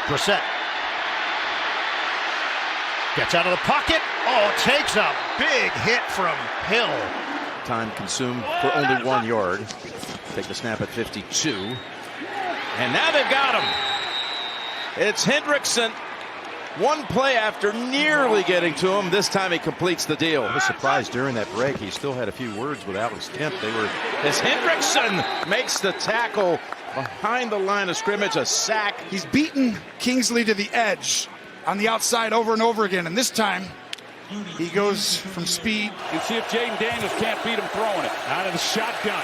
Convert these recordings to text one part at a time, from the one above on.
Brissett gets out of the pocket. Oh, takes a big hit from Hill. Time consumed for only 1 yard. Take the snap at 52. And now they've got him. It's Hendrickson. One play after nearly getting to him. This time he completes the deal. I was surprised during that break he still had a few words with Alex Kemp. As Hendrickson makes the tackle behind the line of scrimmage, a sack. He's beaten Kingsley to the edge on the outside over and over again, and this time he goes from speed. You see if Jaden Daniels can't beat him throwing it. Out of the shotgun.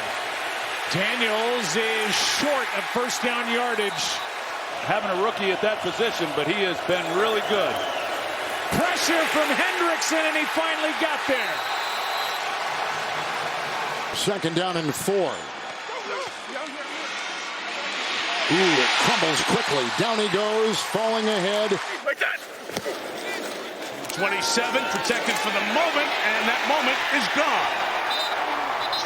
Daniels is short of first down yardage. Having a rookie at that position, but he has been really good. Pressure from Hendrickson, and he finally got there. 2nd down and 4. Ooh, it crumbles quickly. Down he goes, falling ahead. 27 protected for the moment, and that moment is gone.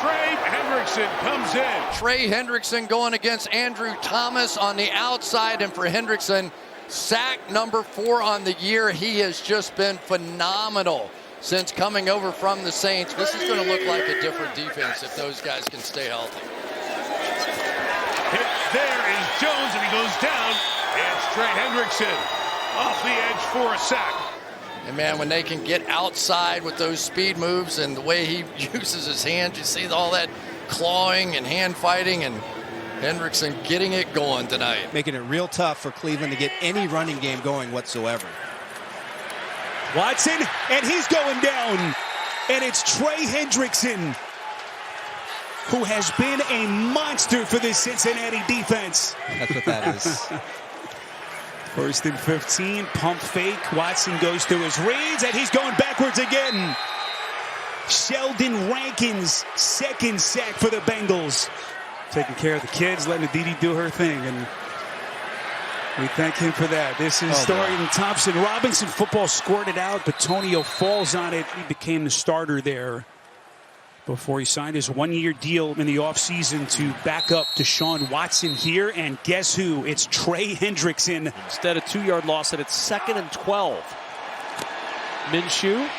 Trey Hendrickson comes in. Trey Hendrickson going against Andrew Thomas on the outside, and for Hendrickson, sack number 4 on the year. He has just been phenomenal since coming over from the Saints. This is going to look like a different defense if those guys can stay healthy. There is Jones, and he goes down. It's Trey Hendrickson off the edge for a sack. And man, when they can get outside with those speed moves and the way he uses his hands, you see all that clawing and hand fighting, and Hendrickson getting it going tonight. Making it real tough for Cleveland to get any running game going whatsoever. Watson, and he's going down. And it's Trey Hendrickson, who has been a monster for this Cincinnati defense. That's what that is. 1st and 15, pump fake. Watson goes through his reads, and he's going backwards again. Sheldon Rankins, 2nd sack for the Bengals. Taking care of the kids, letting Aditi do her thing, and we thank him for that. This is Dorian Thompson. Robinson football scored it out, but Tonio falls on it. He became the starter there before he signed his 1-year deal in the offseason to back up Deshaun Watson here. And guess who? It's Trey Hendrickson. Instead of 2-yard loss, and it's 2nd and 12. Minshew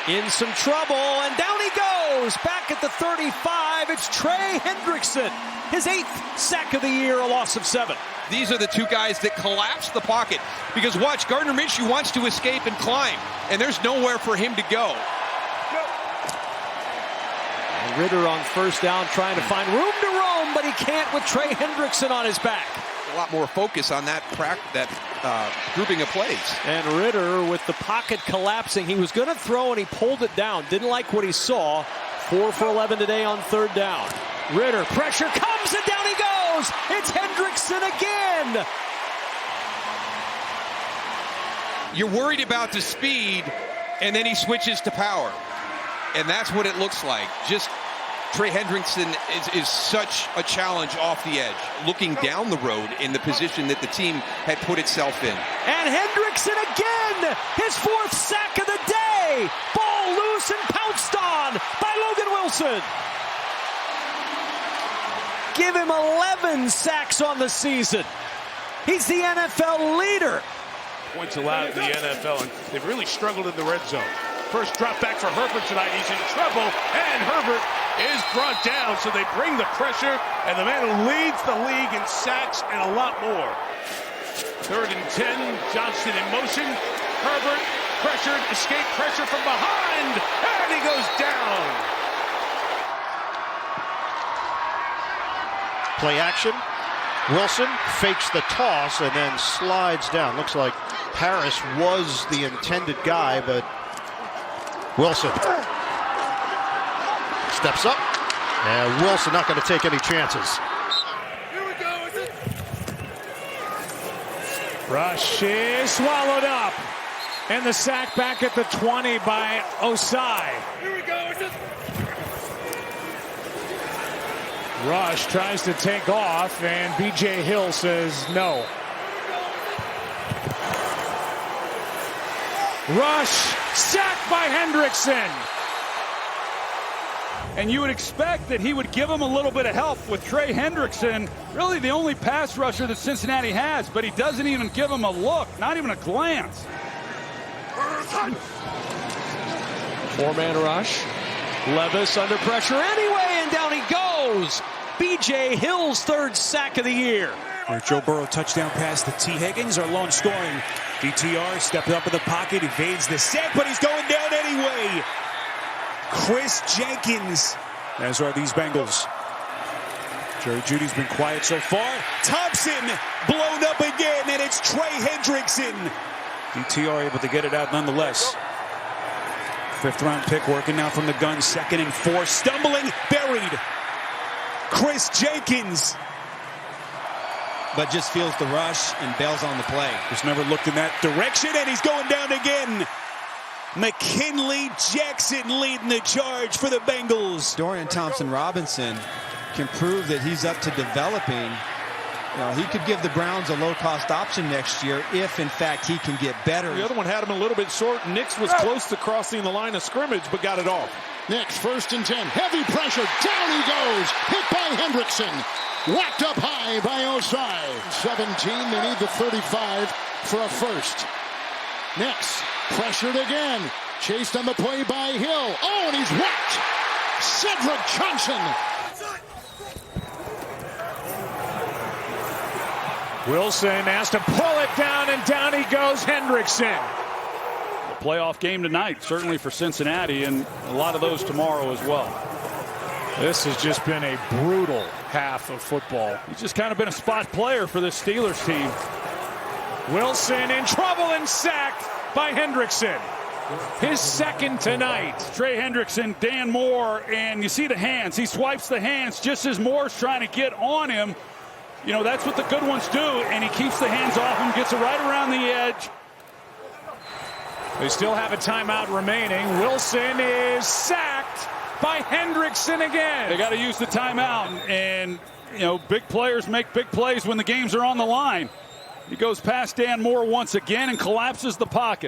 in some trouble, and down he goes. Back at the 35, it's Trey Hendrickson. His 8th sack of the year, a loss of 7. These are the two guys that collapse the pocket. Because watch, Gardner Minshew wants to escape and climb, and there's nowhere for him to go. Ritter on 1st down trying to find room to roam, but he can't with Trey Hendrickson on his back. A lot more focus on that grouping of plays. And Ritter with the pocket collapsing. He was going to throw and he pulled it down. Didn't like what he saw. 4 for 11 today on 3rd down. Ritter, pressure comes and down he goes. It's Hendrickson again. You're worried about the speed, and then he switches to power. And that's what it looks like. Just Trey Hendrickson is such a challenge off the edge, looking down the road in the position that the team had put itself in. And Hendrickson again, his 4th sack of the day. Ball loose and pounced on by Logan Wilson. Give him 11 sacks on the season. He's the NFL leader. Points allowed in the NFL, and they've really struggled in the red zone. First drop back for Herbert tonight. He's in trouble, and Herbert is brought down. So they bring the pressure, and the man who leads the league in sacks and a lot more. 3rd and 10, Johnson in motion. Herbert pressured, escape pressure from behind, and he goes down. Play action. Wilson fakes the toss and then slides down. Looks like Harris was the intended guy, but Wilson steps up, and Wilson not going to take any chances. Rush is swallowed up, and the sack back at the 20 by Ossai. Rush tries to take off, and B.J. Hill says no. Rush sacked by Hendrickson. And you would expect that he would give him a little bit of help with Trey Hendrickson, really the only pass rusher that Cincinnati has, but he doesn't even give him a look, not even a glance. Four-man rush. Levis under pressure anyway, and down he goes. B.J. Hill's third sack of the year. Joe Burrow touchdown pass to T. Higgins, our lone scoring. DTR stepped up in the pocket, evades the sack, but he's going down anyway. Kris Jenkins, as are these Bengals. Jerry Jeudy's been quiet so far. Thompson blown up again, and it's Trey Hendrickson. DTR able to get it out nonetheless. Fifth-round pick working now from the gun. 2nd and 4, stumbling, buried. Kris Jenkins. But just feels the rush and bails on the play. Just never looked in that direction, and he's going down again. McKinnley Jackson leading the charge for the Bengals. Dorian Thompson-Robinson can prove that he's up to developing. He could give the Browns a low-cost option next year if, in fact, he can get better. The other one had him a little bit short. Nix was close to crossing the line of scrimmage, but got it off. Nix, 1st and 10. Heavy pressure. Down he goes. Hit by Hendrickson. Whacked up high by Ossai. 17. They need the 35 for a first. Nix, pressured again. Chased on the play by Hill. Oh, and he's whacked. Cedric Johnson. Wilson has to pull it down, and down he goes, Hendrickson. A playoff game tonight, certainly for Cincinnati, and a lot of those tomorrow as well. This has just been a brutal half of football. He's just kind of been a spot player for this Steelers team. Wilson in trouble and sacked by Hendrickson. His 2nd tonight. Trey Hendrickson, Dan Moore, and you see the hands. He swipes the hands just as Moore's trying to get on him. That's what the good ones do, and he keeps the hands off him, gets it right around the edge. They still have a timeout remaining. Wilson is sacked by Hendrickson again. They got to use the timeout, and big players make big plays when the games are on the line. He goes past Dan Moore once again and collapses the pocket.